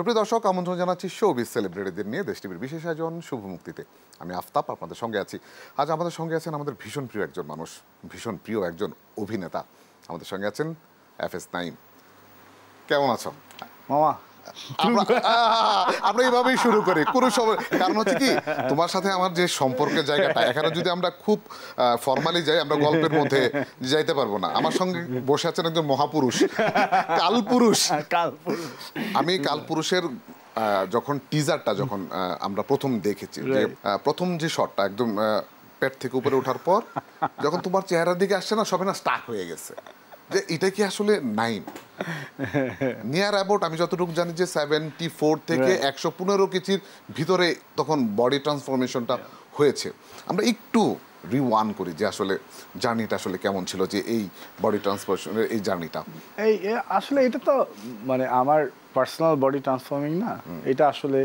সুপ্রিয় দর্শক, আমন্ত্রণ জানাচ্ছি শোবিজ সেলিব্রিটিদের নিয়ে দেশ টিভির বিশেষ আয়োজন শুভ মুক্তিতে। আমি আফতাব আপনাদের সঙ্গে আছি। আজ আমাদের সঙ্গে আছেন আমাদের ভীষণ প্রিয় একজন মানুষ, ভীষণ প্রিয় একজন অভিনেতা। আমাদের সঙ্গে আছেন এফএস নাঈম। কেমন আছো মামা? আমরা এইভাবেই শুরু করি কোনো সময়, কারণ হচ্ছে কি তোমার সাথে আমার যে সম্পর্কের জায়গাটা, এখানে যদি আমরা খুব ফর্মালি যাই আমরা গল্পের মধ্যে যাইতে পারবো না। আমার সঙ্গে বসে আছেন একজন মহাপুরুষ, কালপুরুষ। আমি কালপুরুষের যখন টিজারটা যখন আমরা প্রথম দেখেছি, যে প্রথম যে শটটা একদম পেট থেকে উপরে ওঠার পর যখন তোমার চেহারার দিকে আসছে না, সবে না স্টাক হয়ে গেছে যে এটা কি আসলে নাইম নিয়ার অ্যাবাউট, আমি যতটুকু জানি যে 74 থেকে 115 কেজির ভিতরে তখন বডি ট্রান্সফরমেশনটা হয়েছে। আমরা একটু রিওয়ান করি যে আসলে জার্নিটা আসলে কেমন ছিল, যে এই বডি ট্রান্সফরমেশনের এই জার্নিটা। এই আসলে এটা তো মানে আমার পার্সোনাল বডি ট্রান্সফর্মিং না, এটা আসলে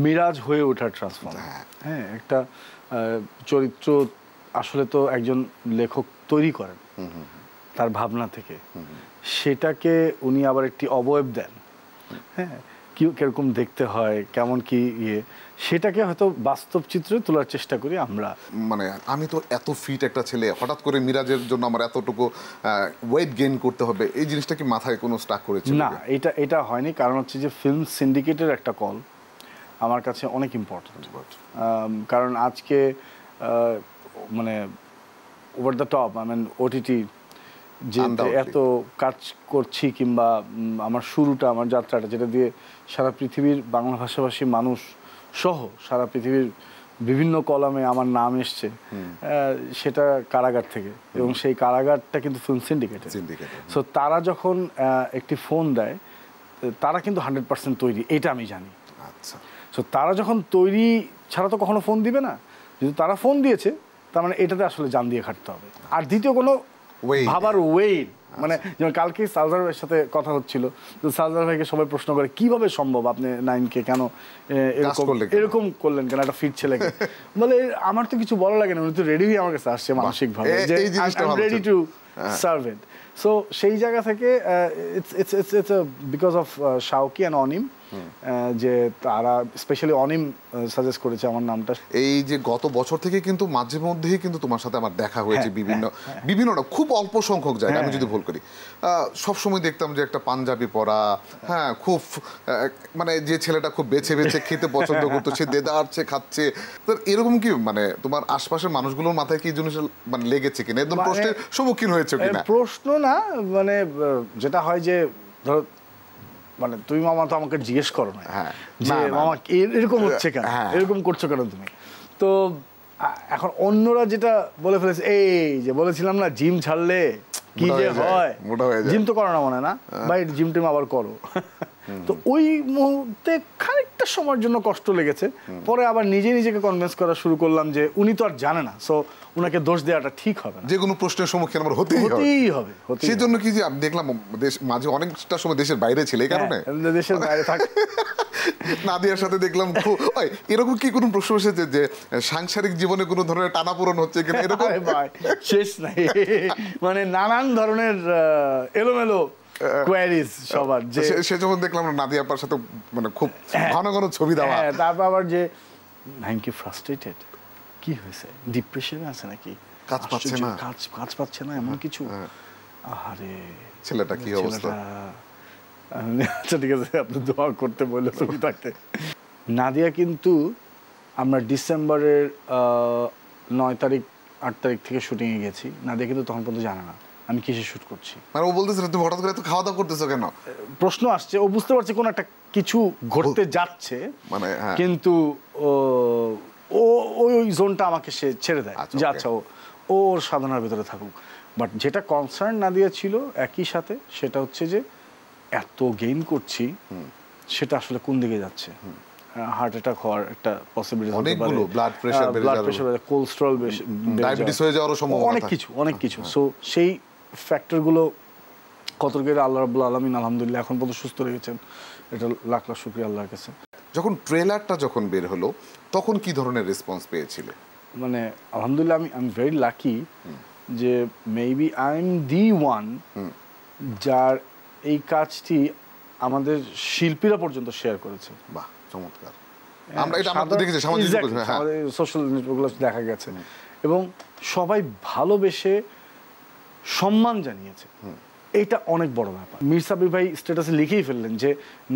মিরাজ হয়ে ওঠার ট্রান্সফর্ম। হ্যাঁ, একটা চরিত্র আসলে তো একজন লেখক তৈরি করেন তার ভাবনা থেকে, সেটাকে উনি আবার একটি অবয়ব দেন। হ্যাঁ, কিরকম দেখতে হয়, কেমন কি সেটাকে হয়তো বাস্তব চিত্রে তোলার চেষ্টা করি আমরা। মানে আমি তো এত ফিট একটা ছেলে, হঠাৎ করে মিরাজের জন্য আমার এতটুকু ওয়েট গেইন করতে হবে, এই জিনিসটা কি মাথায় কোনো স্টাক করেছে? না, এটা হয়নি। কারণ হচ্ছে যে ফিল্ম সিন্ডিকেটের একটা কল আমার কাছে অনেক ইম্পর্টেন্ট। কারণ আজকে মানে over the top, I mean OTT যে এত কাজ করছি, কিংবা আমার শুরুটা, আমার যাত্রাটা, যেটা দিয়ে সারা পৃথিবীর বাংলা ভাষাভাষী মানুষ সহ সারা পৃথিবীর বিভিন্ন কলামে আমার নাম এসছে, সেটা কারাগার থেকে। এবং সেই কারাগারটা কিন্তু ফিল্ম সিন্ডিকেটের। সো তারা যখন একটি ফোন দেয়, তারা কিন্তু 100% তৈরি, এটা আমি জানি। আচ্ছা, সো তারা যখন তৈরি ছাড়া তো কখনো ফোন দিবে না। যদি তারা ফোন দিয়েছে, তার মানে এটাতে আসলে জান দিয়ে খাটতে হবে। আর দ্বিতীয় কোনো ভাবার ওয়েট, মানে যেমন কালকে সালজার ভাইয়ের সাথে কথা হচ্ছিল, তো সালজার ভাইকে সবাই প্রশ্ন করে কিভাবে সম্ভব আপনি নাইমকে কেন এরকম করলেন, কেন একটা ফিট ছেলেকে? বলে আমার তো কিছু বলা লাগে না, উনি তো রেডি হয়ে আমার কাছে আসছে মানসিকভাবে, যে I am ready to serve it. So সেই জায়গা থেকে it's because of Shawki and Anim, যে তারা স্পেশালি অনিম সাজেস্ট করেছে আমার নামটা। এই যে গত বছর থেকে কিন্তু মাঝে মধ্যেই কিন্তু তোমার সাথে আমার দেখা হয়েছে বিভিন্ন না, খুব অল্প সংখ্যক জায়গা, আমি যদি ভুল করি। সবসময় দেখতাম যে একটা পাঞ্জাবি পরা, হ্যাঁ, খুব মানে যে ছেলেটা খুব বেছে বেছে খেতে পছন্দ করতো, সে দেদারছে খাচ্ছে। তো এরকম কি মানে তোমার আশপাশের মানুষগুলোর মাথায় কি জিনিস মানে লেগেছে কিনা, একদম প্রশ্নের সম্মুখীন হয়েছে কিনা? প্রশ্ন না, মানে যেটা হয় যে ধরো, মানে তুমি মামা তো আমাকে জিজ্ঞেস করো না যে মামা এরকম হচ্ছে কেন, এরকম করছো কেন তুমি। তো এখন অন্যরা যেটা বলে ফেলেছে, এই যে বলেছিলাম না জিম ছাড়লে কি যে হয়, জিম তো করো না মনে না ভাই, জিম টিম আবার করো। তো ওই মুহূর্তে খানিকটা সময়ের জন্য কষ্ট লেগেছে। পরে আবার নিজেকে কনভিন্স করা শুরু করলাম যে উনি তো আর জানে না, সো উনাকে দোষ দেওয়াটা ঠিক হবে না। যে কোনো প্রশ্নের সম্মুখীন আমার হতেই হবে। সেই জন্য কি যে আমি দেখলাম মাঝে অনেকটা সময় দেশের বাইরে ছিল, এই কারণে দেশের বাইরে থাক। নাদিয়ার সাথে দেখলাম এরকম কি কোনো প্রশ্ন এসেছে যে সাংসারিক জীবনে কোনো ধরনের টানাপোড়েন হচ্ছে কিনা? এরকম শেষ নাই, মানে নানান ধরনের এলোমেলো কোয়ারিজ সবার। যে সে যখন দেখলাম নাদিয়া আপার সাথে মানে খুব ঘন ঘন ছবি দেওয়া, তারপর আবার যে থ্যাংক ইউ ফ্রাস্ট্রেটেড, কি হয়েছে, ডিপ্রেশনে আছে নাকি, কাজ পাচ্ছে না এমন কিছু। আরে ছেলেটা কি অবস্থা? আচ্ছা ঠিক আছে, আপনি দোয়া করতে বললে তুমি থাকতে। নাদিয়া কিন্তু আমরা ডিসেম্বরের 9 তারিখ 8 তারিখ থেকে শুটিংয়ে গেছি। নাদিয়া কিন্তু তখন পর্যন্ত জানে না আমি কিসে শুট করছি। মানে ও বলতেছে তুমি হঠাৎ করে এত খাওয়া দাওয়া করতেছো কেন? প্রশ্ন আসছে, ও বুঝতে পারছে কোন একটা কিছু ঘটতে যাচ্ছে, মানে কিন্তু ওই জোনটা আমাকে সে ছেড়ে দেয় যে আচ্ছা ওর সাধনার ভেতরে থাকুক। বাট যেটা কনসার্ন নাদিয়া ছিল একই সাথে, সেটা হচ্ছে যে এত গেইন করছি, সেটা আসলে কোন দিকে যাচ্ছে। হার্ট অ্যাটাক হওয়ার একটা পসিবিলিটি হতে পারে, ব্লাড প্রেশার, কোলেস্টেরল, ডায়াবেটিস হয়ে যাওয়ার সম্ভাবনা, অনেক কিছু। সো সেই ফ্যাক্টরগুলো কতটুকু আল্লাহ রাব্বুল আলামিন আলহামদুলিল্লাহ এখন পর্যন্ত সুস্থ রেখেছেন, এটা লাখ লাখ শুকরিয়া আল্লাহর কাছে। যখন ট্রেলারটা যখন বের হলো তখন কি ধরনের রেসপন্স পেয়েছিলে? মানে আলহামদুলিল্লাহ আমি ভেরি লাকি যে maybe I am the one যার এই কাজটি আমাদের শিল্পীরা পর্যন্ত শেয়ার করেছে। বাহ, চমৎকার। আমরা এটা আমরা দেখেছি সামাজিক সোশ্যাল নেটওয়ার্কগুলো দেখা গেছে, এবং সবাই ভালোবেসে সম্মান জানিয়েছে। এটা অনেক বড় ব্যাপার। মীর সাব্বির ভাই স্ট্যাটাসে লিখেই fেললেন যে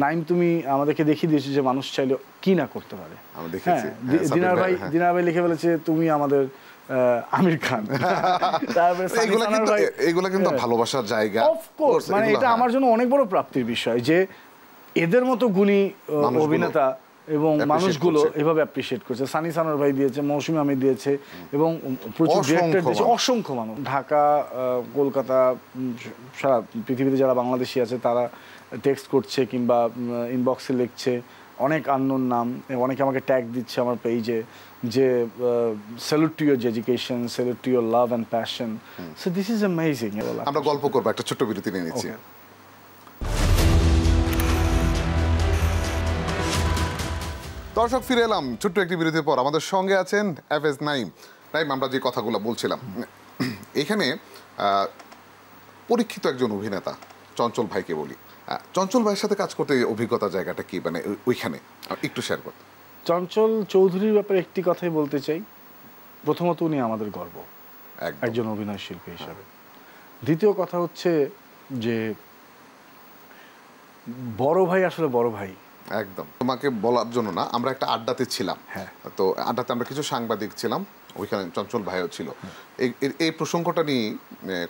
নাইম তুমি আমাদেরকে দেখিয়ে দিয়েছো যে মানুষ চাইলে কি না করতে পারে। দিনার ভাই লিখে ফেলেছে তুমি আমাদের আমির খান। তারপরে এগুলো কিন্তু ভালোবাসার জায়গা। অফকোর্স, মানে এটা আমার জন্য অনেক বড় প্রাপ্তির বিষয় যে এদের মতো গুণী অভিনেতা এবং মানুষগুলো এভাবে অ্যাপ্রিশিয়েট করছে। সানি সানোয়ার ভাই দিয়েছে, মৌসুমী আমির দিয়েছে, এবং প্রচুর ডিরেক্টর দিয়েছে, অসংখ্য মানুষ। ঢাকা, কলকাতা, সারা পৃথিবীতে যারা বাংলাদেশি আছে তারা টেক্সট করছে কিংবা ইনবক্সে লিখছে, অনেক আননোন নাম, অনেকে আমাকে ট্যাগ দিচ্ছে আমার পেজে যে salute to your education, salute to your love and passion. So this is amazing. আমরা গল্প করবো, একটা ছোট্ট বিরতি নিয়ে নিচ্ছি। দর্শক, ফিরে এলাম ছোট্ট একটি বিরতির পর। আমাদের সঙ্গে আছেন এফএস নাইম। নাইম, আমরা যে কথাগুলো বলছিলাম, এখানে পরীক্ষিত একজন অভিনেতা চঞ্চল ভাইকে বলি। চঞ্চল ভাইয়ের সাথে কাজ করতে অভিজ্ঞতার জায়গাটা কি, মানে ওইখানে একটু শেয়ার করতে। চঞ্চল চৌধুরীর ব্যাপারে একটি কথাই বলতে চাই। প্রথমত উনি আমাদের গর্ব একজন অভিনয় শিল্পী হিসাবে। দ্বিতীয় কথা হচ্ছে যে বড় ভাই আসলে বড় ভাই। একদম, তোমাকে বলার জন্য না, আমরা একটা আড্ডাতে ছিলাম। তো আড্ডাতে আমরা কিছু সাংবাদিক ছিলাম, ওইখানে চঞ্চল ভাইও ছিল। এই প্রসঙ্গটা নিয়ে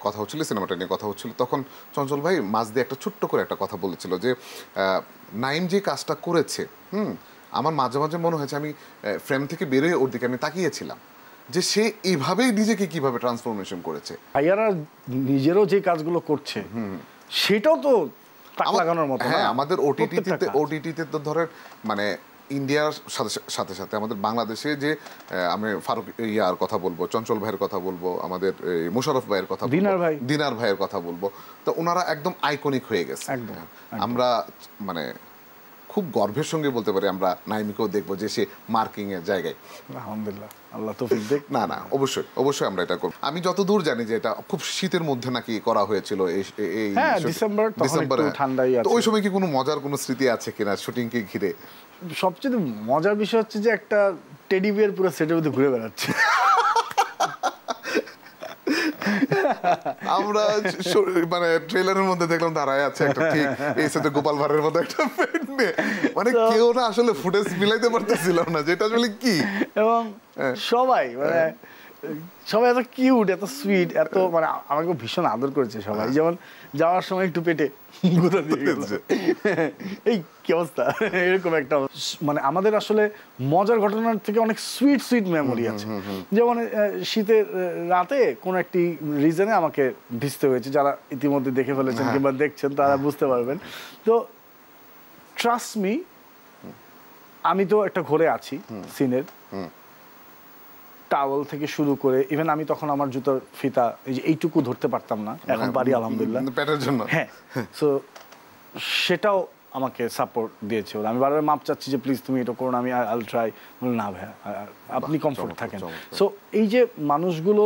কথা হচ্ছিল, সিনেমাটা নিয়ে কথা হচ্ছিল। তখন চঞ্চল ভাই মাঝ দিয়ে একটা ছোট্ট করে একটা কথা বলেছিল যে নাইম যে কাজটা করেছে, আমার মাঝে মাঝে মনে হয়েছে আমি ফ্রেম থেকে বেরোয় ওর দিকে আমি তাকিয়েছিলাম যে সে এইভাবেই নিজেকে কিভাবে ট্রান্সফরমেশন করেছে। ভাইয়ারা নিজেরও যে কাজগুলো করছে সেটাও তো লাগানোর মতো। হ্যাঁ, আমাদের ওটিটিতে তো ধরেন, মানে ইন্ডিয়ার সাথে সাথে আমাদের বাংলাদেশে যে আমি ফারুক ইয়ার কথা বলবো, চঞ্চল ভাইয়ের কথা বলবো, আমাদের মোশাররফ ভাইয়ের কথা বলবো, দিনার ভাইয়ের কথা বলবো, তো ওনারা একদম আইকনিক হয়ে গেছে। আমরা মানে খুব গর্বের সঙ্গে বলতে পারি আমরা নাইমিকেও দেখবো যে সে মার্কিং এর জায়গায়। আলহামদুলিল্লাহ, আল্লাহ তৌফিক দেখ। না, অবশ্যই আমরা এটা করব। আমি যতদূর জানি যে এটা খুব শীতের মধ্যে নাকি করা হয়েছিল, এই ডিসেম্বরে ঠান্ডাই আছে। তো ওই সময় কি কোনো মজার কোনো স্মৃতি আছে কিনা শুটিং কে ঘিরে? সবচেয়ে মজার বিষয় হচ্ছে যে একটা টেডি বিয়ার পুরো সেটের মধ্যে ঘুরে বেড়াচ্ছে। আমরা মানে ট্রেলারের মধ্যে দেখলাম দাঁড়ায় আছে একটা, ঠিক এই সাথে গোপাল ভাঁড়ের মতো একটা পেট নিয়ে, মানে কেউ না আসলে ফুটেজ মিলাইতে পারতেছিল না যেটা আসলে কি। এবং সবাই এত কিউট, এত সুইট, এত মানে আমাকে ভীষণ আদর করেছে সবাই। যেমন যাওয়ার সময় একটু পেটে গুঁতা দিয়ে গেছে, এই কি অবস্থা, এরকম একটা। মানে আমাদের আসলে মজার ঘটনার থেকে অনেক সুইট মেমোরি আছে। যেমন শীতের রাতে কোনো একটি রিজনে আমাকে ভিজতে হয়েছে, যারা ইতিমধ্যে দেখে ফেলেছেন কিংবা দেখছেন তারা বুঝতে পারবেন। তো ট্রাস্ট মি, আমি তো একটা ঘরে আছি সিনের, টাওয়েল থেকে শুরু করে ইভেন আমি তখন আমার জুতার ফিতা এইটুকু ধরতে পারতাম না, এখন পারি আলহামদুলিল্লাহ পেটের জন্য। হ্যাঁ, সো সেটাও আমাকে সাপোর্ট দিয়েছে ওরা। আমি বারবার মাপ চাচ্ছি যে প্লিজ তুমি এটা করো না, আমি আইল ট্রাই। না ভাইয়া, আপনি কমফোর্ট থাকেন। সো এই যে মানুষগুলো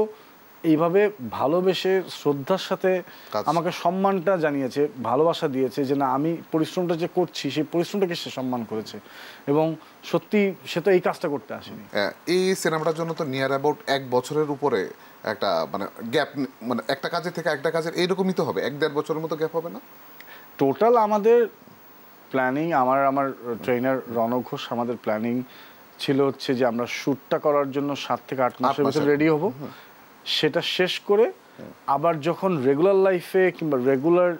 এইভাবে ভালোবেসে শ্রদ্ধার সাথে আমাকে সম্মানটা জানিয়েছে, ভালোবাসা দিয়েছে, যে না আমি পরিশ্রমটা যে করছি সেই পরিশ্রমটাকে সে সম্মান করেছে। এবং সত্যি সে তো এই কাজটা করতে আসেনি। এই সিনেমাটার জন্য তো নিয়ার অ্যাবাউট 1 বছরের উপরে একটা মানে গ্যাপ, মানে একটা কাজের থেকে একটা কাজের এইরকমই তো হবে, 1-1.5 বছরের মতো গ্যাপ হবে না টোটাল? আমাদের প্ল্যানিং, আমার ট্রেনার রণক ঘোষ, আমাদের প্ল্যানিং ছিল হচ্ছে যে আমরা শ্যুটটা করার জন্য 7 থেকে 8 মাসের ভিতরে রেডি হব। সেটা শেষ করে আবার যখন রেগুলার লাইফে কিংবা রেগুলার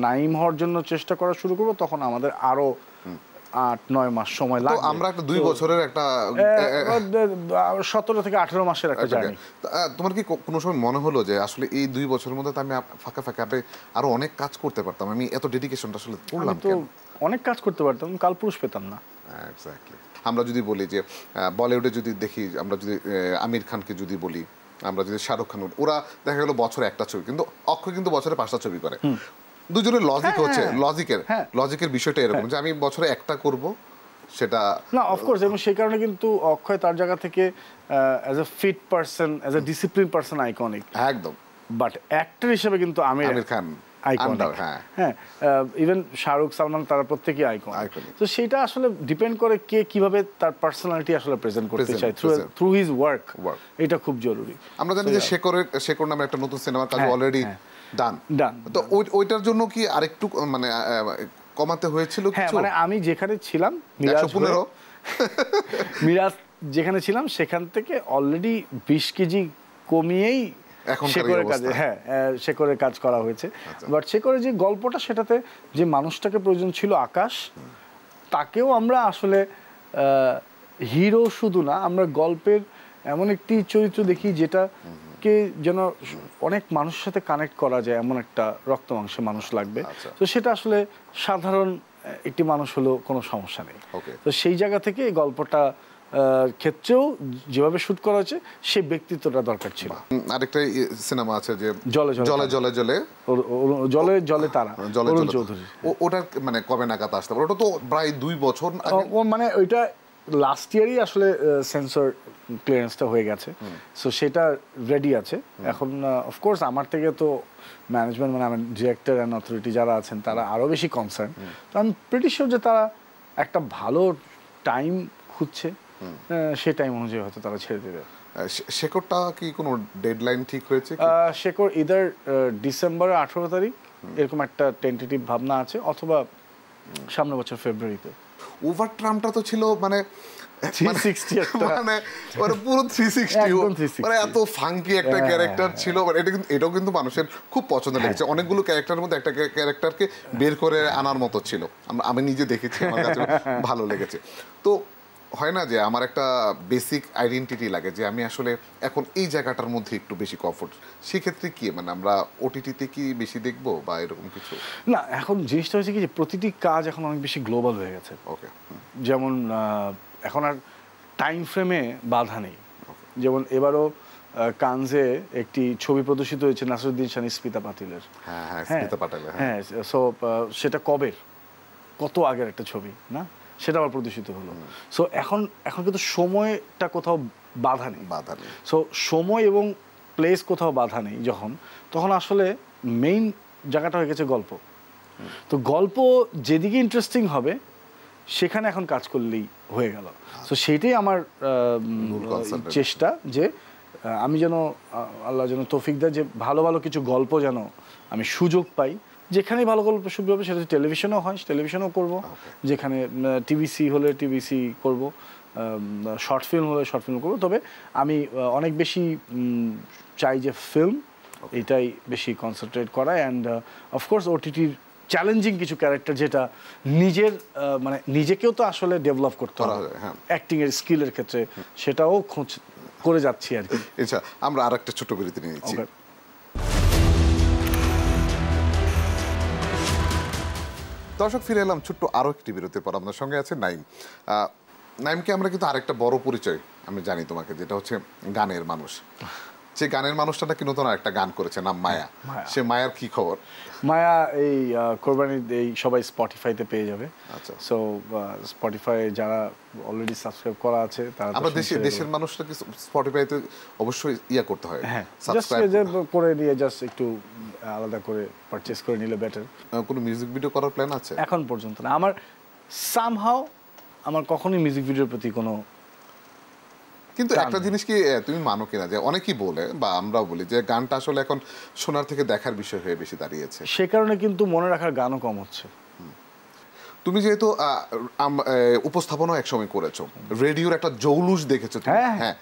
নাইম হওয়ার জন্য চেষ্টা করা শুরু করবো, তখন আমাদের আরো 8-9 মাস সময় লাগবে। আমরা একটা 2 বছরের একটা 17 থেকে 18 মাসের একটা জার্নি। তোমার কি কোনো সময় মনে হলো যে আসলে এই 2 বছরের মধ্যে আমি ফাঁকা আরো অনেক কাজ করতে পারতাম, আমি এত ডেডিকেশনটা আসলে করলাম কেন? অনেক কাজ করতে পারতাম, কালপুরুষ পেতাম না। এক্স্যাক্টলি। আমরা যদি বলি যে বলিউডে যদি দেখি, আমরা যদি আমির খানকে যদি বলি, আমরা যদি শাহরুখ খান, ওরা দেখা গেল বছরে একটা ছবি, কিন্তু অক্ষয় কিন্তু বছরে 5টা ছবি করে। দুজনের লজিক হচ্ছে লজিকের বিষয়টা এরকম যে আমি বছরে একটা করব, সেটা না অফকোর্স। এবং সেই কারণে কিন্তু অক্ষয় তার জায়গা থেকে as a fit person, as a discipline person iconic, একদম। বাট অ্যাক্টর হিসেবে কিন্তু আমির খান আইকন, হ্যাঁ, ইভেন শাহরুখ, সালমান, তারা প্রত্যেকেই আইকন। তো সেটা আসলে ডিপেন্ড করে কে কিভাবে তার পার্সোনালিটি আসলে প্রেজেন্ট করতে চায় থ্রু হিজ ওয়ার্ক, এটা খুব জরুরি। আমরা জানি যে শেকড় নামে একটা নতুন সিনেমার কাজ অলরেডি ডান, তো ওইটার জন্য কি আরেকটু মানে কমাতে হয়েছিল কিছু? হ্যাঁ, মানে আমি যেখানে ছিলাম মিরাজ যেখানে ছিলাম সেখান থেকে অলরেডি 20 কেজি কমিয়েই শেকড়ের কাজে, হ্যাঁ, শেকড়ের কাজ করা হয়েছে। বাট শেকড়ের যে গল্পটা, সেটাতে যে মানুষটাকে প্রয়োজন ছিল আকাশ, তাকেও আমরা আসলে হিরো শুধু না, আমরা গল্পের এমন একটি চরিত্র দেখি যেটাকে যেন অনেক মানুষের সাথে কানেক্ট করা যায়, এমন একটা রক্ত মাংসের মানুষ লাগবে। তো সেটা আসলে সাধারণ একটি মানুষ হলেও কোনো সমস্যা নেই। তো সেই জায়গা থেকে এই গল্পটা ক্ষেত্রেও যেভাবে শুট করা হয়েছে সেই ব্যক্তিত্বটা দরকার ছিল। আরেকটা সিনেমা আছে যে জলে জলে জলে জলে জলে জলে তারা, অরুণ চৌধুরী, ওটা মানে কবে নাগাদ আসতে পারে? ওটা তো প্রায় 2 বছর আগে, মানে ওইটা লাস্ট ইয়ারই আসলে সেন্সর ক্লিয়ারেন্সটা হয়ে গেছে, সো সেটা রেডি আছে এখন। অফকোর্স আমার থেকে তো ম্যানেজমেন্ট, মানে আমার ডিরেক্টর অ্যান্ড অথরিটি যারা আছেন তারা আরও বেশি কনসার্ন। তো আমি প্রিটি শিওর যে তারা একটা ভালো টাইম খুঁজছে, সেই টাইম অনুযায়ী হয়তো তারা ছেড়ে দেবে। শেকড়টা কি কোনো ডেডলাইন ঠিক হয়েছে? শেকড় ইদার ডিসেম্বরের 18 তারিখ এরকম একটা টেন্টেটিভ ভাবনা আছে, অথবা সামনের বছর ফেব্রুয়ারিতে। ওভার ট্রাম্পটা তো ছিল মানে 360 একটা, মানে পুরো 360, মানে এত ফাঙ্কি একটা ক্যারেক্টার ছিল। এটাও কিন্তু মানুষের খুব পছন্দ লেগেছে। অনেকগুলো ক্যারেক্টারের মধ্যে একটা ক্যারেক্টারকে বের করে আনার মতো ছিল, আমি নিজে দেখেছি, আমার কাছে ভালো লেগেছে। তো হয় না যে আমার একটা বেসিক আইডেন্টিটি লাগে যে আমি আসলে এখন এই জায়গাটার মধ্যে একটু বেশি কমফোর্ট, সেক্ষেত্রে কি মানে আমরা ওটিটিতে কি বেশি দেখবো বা এরকম কিছু? না, এখন জিনিসটা হচ্ছে কি যে প্রতিটি কাজ এখন অনেক বেশি গ্লোবাল হয়ে গেছে। ওকে, যেমন এখন আর টাইম ফ্রেমে বাধা নেই। যেমন এবারও কানজে একটি ছবি প্রদর্শিত হয়েছে নাসিরুদ্দিন শাহ, স্মিতা পাতিলের। হ্যাঁ, সো সেটা কবের, কত আগের একটা ছবি না, সেটা আবার প্রদর্শিত হলো। সো এখন কিন্তু সময়টা কোথাও বাধা নেই। সো সময় এবং প্লেস কোথাও বাধা নেই তখন আসলে মেইন জায়গাটা হয়ে গেছে গল্প। তো গল্প যেদিকে ইন্টারেস্টিং হবে সেখানে এখন কাজ করলেই হয়ে গেল। সো সেইটাই আমার চেষ্টা, যে আমি যেন আল্লাহ যেন তৌফিক দেয় যে ভালো ভালো কিছু গল্প যেন আমি সুযোগ পাই। যেখানেই ভালো গল্প সুযোগ হবে সেটা টেলিভিশনও হয়, টেলিভিশনও করব। যেখানে টিভিসি হলে টিভিসি করব, শর্ট ফিল্ম হলে শর্ট ফিল্ম করব। তবে আমি অনেক বেশি চাই যে ফিল্ম, এটাই বেশি কনসেন্ট্রেট করা। অ্যান্ড অফকোর্স ওটিটির চ্যালেঞ্জিং কিছু ক্যারেক্টার, যেটা নিজের মানে নিজেকেও তো আসলে ডেভেলপ করতে হবে অ্যাক্টিংয়ের স্কিলের ক্ষেত্রে, সেটাও খোঁজ করে যাচ্ছি আর কি। আচ্ছা, আমরা আর একটা ছোট বিরতি নিয়ে নিচ্ছি। দর্শক, ফিরে এলাম ছোট্ট আরও একটি বিরতির পর। আপনার সঙ্গে আছে নাইম। নাইমকে আমরা কিন্তু আরেকটা বড় পরিচয় আমি জানি তোমাকে, যেটা হচ্ছে গানের মানুষ। যে গানের মানুষটা নাকি নতুন একটা গান করেছে, নাম মায়া। সে মায়ার কি খবর? মায়া এই কোরবানির এই সবাই স্পটিফাইতে পেয়ে যাবে। আচ্ছা, সো স্পটিফাই যারা অলরেডি সাবস্ক্রাইব করা আছে তারা, আমরা দেশের মানুষরা কি স্পটিফাইতে অবশ্যই করতে হয়? হ্যাঁ, সাবস্ক্রাইব করে দিয়ে জাস্ট একটু আলাদা করে পারচেজ করে নিলে বেটার। কোনো মিউজিক ভিডিও করার প্ল্যান আছে? এখন পর্যন্ত না। আমার কখনোই মিউজিক ভিডিওর প্রতি কোনো, কিন্তু একটা জিনিস কি তুমি মানো কিনা, যে অনেকেই বলে বা আমরাও বলি যে গানটা আসলে এখন শোনার থেকে দেখার বিষয় হয়ে বেশি দাঁড়িয়েছে। সে কারণে কিন্তু মনে রাখার গানও কম হচ্ছে। তুমি যেহেতু উপস্থাপনাও একসময় করেছো, রেডিওর একটা জৌলুস দেখেছো তুমি। হ্যাঁ,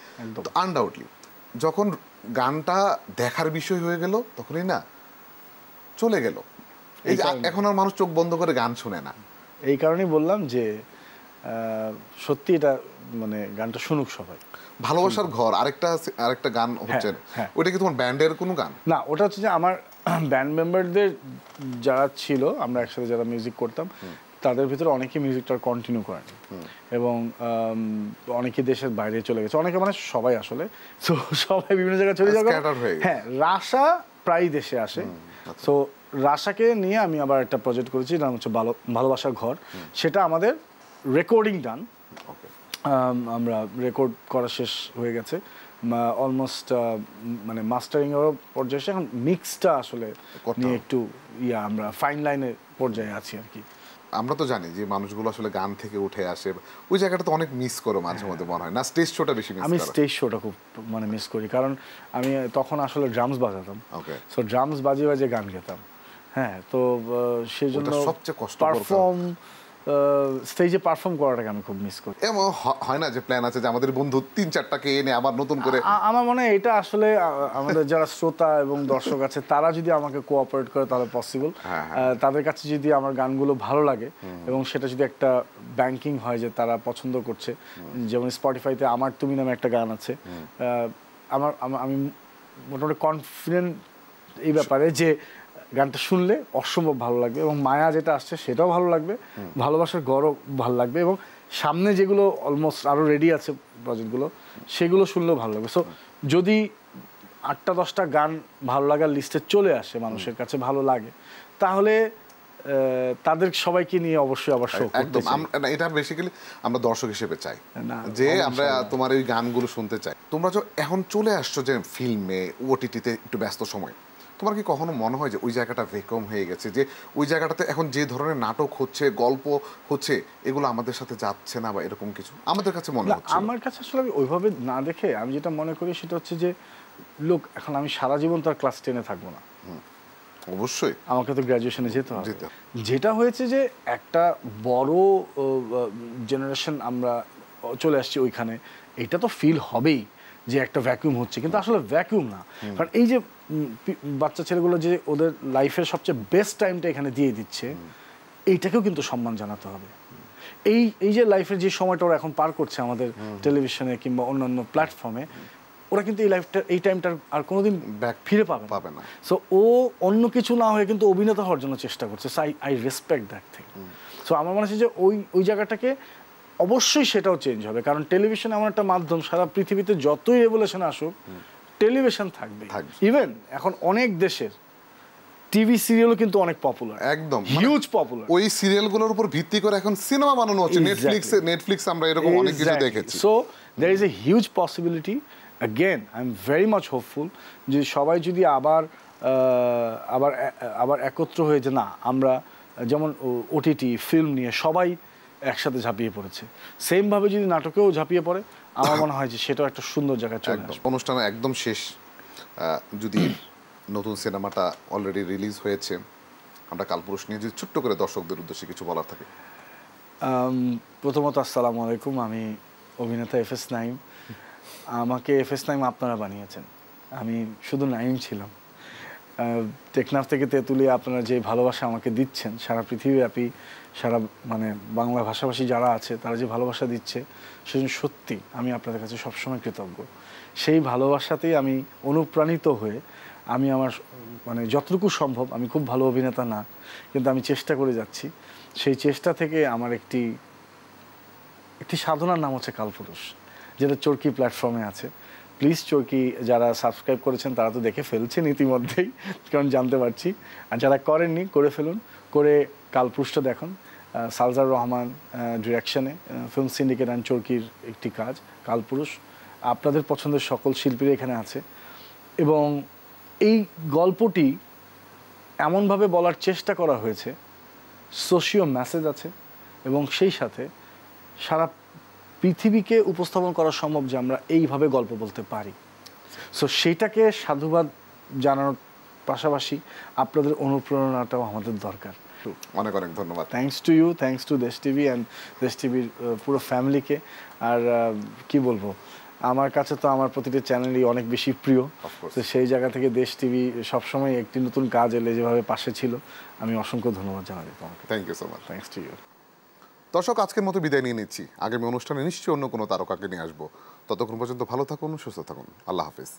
আনডাউটলি যখন গানটা দেখার বিষয় হয়ে গেল তখনই না চলে গেল। এই এখন আর মানুষ চোখ বন্ধ করে গান শুনে না। এই কারণেই বললাম যে সত্যি এটা মানে গানটা শুনুক সবাই। ভালোবাসার ঘর আরেকটা গান হচ্ছে, ওটা কি তোমার ব্যান্ডের কোনো গান? না, ওটা হচ্ছে যে আমার ব্যান্ড মেম্বারদের যারা ছিল, আমরা একসাথে যারা মিউজিক করতাম, তাদের ভিতরে অনেকে মিউজিকটা কন্টিনিউ করেনি এবং অনেকে দেশের বাইরে চলে গেছে। অনেকে মানে সবাই আসলে, তো সবাই বিভিন্ন জায়গায় চলে যাবে। হ্যাঁ, রাশা প্রায় দেশে আসে। সো রাশাকে নিয়ে আমি আবার একটা প্রজেক্ট করেছি, নাম হচ্ছে ভালোবাসার ঘর। সেটা আমাদের রেকর্ডিং ডান, আমরা রেকর্ড করা শেষ হয়ে গেছে। অলমোস্ট মানে মাস্টারিং এর পর্যায়ে এখন মিক্সটা আসলে নিয়ে একটু আমরা ফাইন লাইনের পর্যায়ে আছি আর কি। আমরা তো জানি যে মানুষগুলো আসলে গান থেকে উঠে আসে, ওই জায়গাটা তো অনেক মিস করো মাঝে মধ্যে মনে হয় না? স্টেজ শোটা বেশি মিস করো? আমি স্টেজ শোটা খুব মানে মিস করি, কারণ আমি তখন আসলে ড্রামস বাজাতাম, সো ড্রামস বাজিয়ে বাজিয়ে গান গেতাম। হ্যাঁ, তো সেই জন্য সবচেয়ে কষ্ট পারফর্ম স্টেজে পারফর্ম করাটাকে আমি খুব মিস করি। এমন হয় না যে প্ল্যান আছে যে আমাদের বন্ধু ৩-৪টাকে এনে আবার নতুন করে? আমার মনে হয় এটা আসলে আমাদের যারা শ্রোতা এবং দর্শক আছে তারা যদি আমাকে কোঅপারেট করে তাহলে পসিবল। তাদের কাছে যদি আমার গানগুলো ভালো লাগে এবং সেটা যদি একটা ব্যাংকিং হয় যে তারা পছন্দ করছে, যেমন স্পটিফাইতে আমার তুমি নামে একটা গান আছে, আমি মোটামুটি কনফিডেন্ট এই ব্যাপারে যে গানটা শুনলে অসম্ভব ভালো লাগবে এবং মায়া যেটা আসছে সেটাও ভালো লাগবে, ভালোবাসার গড়ও ভালো লাগবে এবং সামনে যেগুলো অলমোস্ট আরও রেডি আছে প্রজেক্টগুলো সেগুলো শুনলেও ভালো লাগবে। সো যদি 8-10টা গান ভালো লাগার লিস্টে চলে আসে, মানুষের কাছে ভালো লাগে, তাহলে তাদের সবাইকে নিয়ে অবশ্যই আবার শো একদম। এটা বেসিক্যালি আমরা দর্শক হিসেবে চাই যে আমরা তোমার এই গানগুলো শুনতে চাই। তোমরা যে এখন চলে আসছো যে ফিল্মে, ওটিটিতে একটু ব্যস্ত সময়, তোমার কি কখনো মনে হয় যে ওই জায়গাটা ভ্যাকুয়াম হয়ে গেছে, যে ওই জায়গাটাতে এখন যে ধরনের নাটক হচ্ছে, গল্প হচ্ছে, এগুলো আমাদের সাথে যাচ্ছে না বা এরকম কিছু আমাদের কাছে মনে হচ্ছে? আমার কাছে আসলে আমি ওইভাবে না দেখে আমি যেটা মনে করি সেটা হচ্ছে যে লোক, এখন আমি সারা জীবন তো আর ক্লাস 10-এ থাকবো না, অবশ্যই আমাকে তো গ্র্যাজুয়েশনে যেতে হবে। যেটা হয়েছে যে একটা বড় জেনারেশন আমরা চলে আসছি ওইখানে, এটা তো ফিল হবেই যে একটা ভ্যাকুয়াম হচ্ছে, কিন্তু আসলে ভ্যাকুয়াম না। কারণ এই যে বাচ্চা ছেলেগুলো যে ওদের লাইফের সবচেয়ে বেস্ট টাইমটা এখানে দিয়ে দিচ্ছে, এইটাকেও কিন্তু সম্মান জানাতে হবে। এই যে লাইফের যে সময়টা ওরা এখন পার করছে আমাদের টেলিভিশনে কিংবা অন্যান্য প্ল্যাটফর্মে, ওরা কিন্তু এই টাইমটা আর কোনোদিন ফিরে পাবে না। সো ও অন্য কিছু না হয়ে কিন্তু অভিনেতা হওয়ার জন্য চেষ্টা করছে। So I respect that thing. So আমার মনে হচ্ছে যে ওই জায়গাটাকে অবশ্যই সেটাও চেঞ্জ হবে, কারণ টেলিভিশন এমন একটা মাধ্যম, সারা পৃথিবীতে যতই রেভলিউশন আসুক টেলিভিশন থাকবে। ইভেন এখন অনেক দেশের টিভি সিরিয়ালও কিন্তু অনেক পপুলার, একদম হিউজ পপুলার। ওই সিরিয়ালগুলোর উপর ভিত্তি করে এখন সিনেমা বানানো হচ্ছে। নেটফ্লিক্স আমরা এরকম অনেক কিছু দেখেছি। So there is a huge possibility. Again I am very much hopeful যে সবাই যদি আবার একত্র হয়ে, যে না আমরা যেমন ওটিটি ফিল্ম নিয়ে সবাই একসাথে ঝাঁপিয়ে পড়েছে, সেমভাবে যদি নাটকেও ঝাঁপিয়ে পড়ে, আমার মনে হয় যে সেটাও একটা সুন্দর জায়গায় চলে আসবে। অনুষ্ঠান একদম শেষ, যদি নতুন সিনেমাটা অলরেডি রিলিজ হয়েছে, আমরা কালপুরুষ নিয়ে যদি ছোট্ট করে দর্শকদের উদ্দেশ্যে কিছু বলার থাকে। প্রথমত আসসালামু আলাইকুম, আমি অভিনেতা এফএস নাঈম। আমাকে এফএস নাঈম আপনারা বানিয়েছেন, আমি শুধু নাঈম ছিলাম। টেকনাফ থেকে তেঁতুলিয়া আপনারা যে ভালোবাসা আমাকে দিচ্ছেন, সারা পৃথিবীব্যাপী সারা মানে বাংলা ভাষাভাষী যারা আছে তারা যে ভালোবাসা দিচ্ছে, সেজন্য সত্যি আমি আপনাদের কাছে সবসময় কৃতজ্ঞ। সেই ভালোবাসাতেই আমি অনুপ্রাণিত হয়ে আমি আমার মানে যতটুকু সম্ভব, আমি খুব ভালো অভিনেতা না, কিন্তু আমি চেষ্টা করে যাচ্ছি। সেই চেষ্টা থেকে আমার একটি সাধনার নাম হচ্ছে কালপুরুষ, যেটা চরকি প্ল্যাটফর্মে আছে। প্লিজ চরকি যারা সাবস্ক্রাইব করেছেন তারা তো দেখে ফেলছেন ইতিমধ্যেই, কারণ জানতে পারছি, আর যারা করেননি করে ফেলুন, করে কালপুরুষটা দেখুন। সালজার রহমান ডিরেকশনে ফিল্ম সিন্ডিকেট অ্যান্ড চরকির একটি কাজ কালপুরুষ। আপনাদের পছন্দের সকল শিল্পীরা এখানে আছে এবং এই গল্পটি এমনভাবে বলার চেষ্টা করা হয়েছে, সোশিও মেসেজ আছে এবং সেই সাথে সারা পৃথিবীকে উপস্থাপন করা সম্ভব যে আমরা এইভাবে গল্প বলতে পারি। সো সেইটাকে সাধুবাদ জানানোর পাশাপাশি আপনাদের অনুপ্রেরণাটাও আমাদের দরকার। অনেক অনেক ধন্যবাদ। Thanks to you, thanks to Desh TV and Desh টিভির পুরো ফ্যামিলিকে। আর কি বলবো, আমার কাছে তো আমার প্রতিটি চ্যানেলই অনেক বেশি প্রিয়, তো সেই জায়গা থেকে দেশ টিভি সবসময় একটি নতুন কাজ এলে যেভাবে পাশে ছিল, আমি অসংখ্য ধন্যবাদ জানাই তোমাকে। Thank you so much. Thanks to you. দর্শক, আজকের মতো বিদায় নিয়ে নিচ্ছি। আগামী অনুষ্ঠানে নিশ্চয়ই অন্য কোনো তারকাকে নিয়ে আসবো। ততক্ষণ পর্যন্ত ভালো থাকুন, সুস্থ থাকুন। আল্লাহ হাফিজ।